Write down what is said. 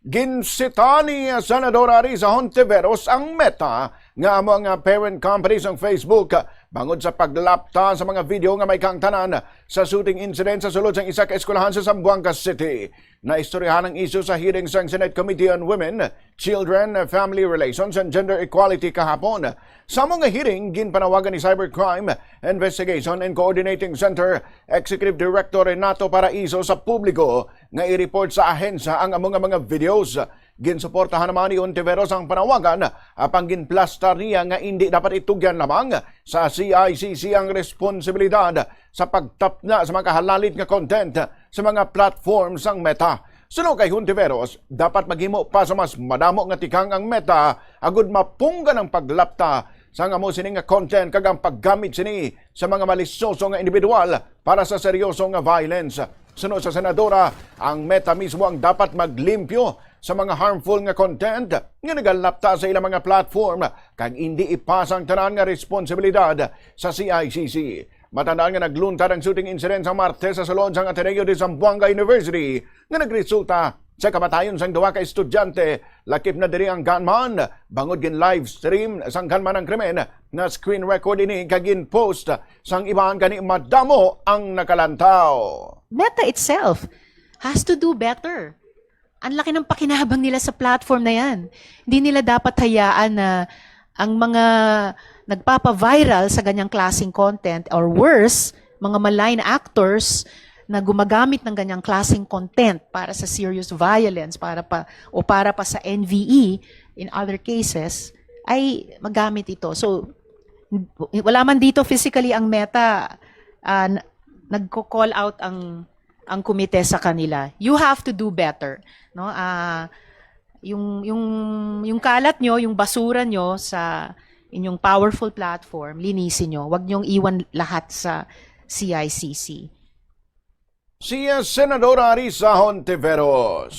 Ginsita ni Senadora Risa Hontiveros ang Meta nga mga parent companies ng Facebook bangod sa paglapta sa mga video nga may kangtanan sa shooting incident sa sulod sang isa ka eskwelahan sa Zamboanga City. Naistoryahan ang isyu sa hearing sa Senate Committee on Women, Children, Family Relations and Gender Equality kahapon. Sa mga hearing, ginpanawagan ni Cybercrime Investigation and Coordinating Center Executive Director Renato Paraiso sa publiko nga i-report sa ahensya ang mga videos. Ginsuportahan naman ni Hontiveros ang panawagan apang ginplastar niya nga hindi dapat itugyan lamang sa CICC ang responsibilidad sa pagtapna sa mga halalit nga content sa mga platforms ang Meta. Suno kay Hontiveros, dapat maghimo pa sa mas madamo nga tikang ang Meta agud mapunggan ang paglapta sa nga mo sini nga content kag ang paggamit sini sa mga malisyoso nga individual para sa seryoso nga violence. Suno sa senadora, ang Meta mismo ang dapat maglimpyo sa mga harmful nga content nga nagalapta sa ilang mga platform kag hindi ipasang tanan nga responsibilidad sa CICC. Matandaan nga nagluntad ang shooting incident sa Martes sa sulod sang Ateneo de Zamboanga University nga nagresulta sa kamatayon sang duha ka estudyante. Lakip na diri ang gunman bangod gin live stream sang gunman ang krimen nga screen record ini kag gin post sang ibahan kani madamo ang nakalantaw. Meta itself has to do better. Ang laki ng pakinabang nila sa platform na yan. Hindi nila dapat hayaan na ang mga nagpapa-viral sa ganyang klaseng content or worse, mga malign actors na gumagamit ng ganyang klaseng content para sa serious violence para pa sa NVE in other cases ay magamit ito. So wala man dito physically ang Meta nagko-call out ang komite sa kanila. You have to do better, no? Yung kalat nyo, yung basura nyo sa inyong powerful platform, linisin nyo. Huwag nyong iwan lahat sa CICC. Si Senadora Risa Hontiveros.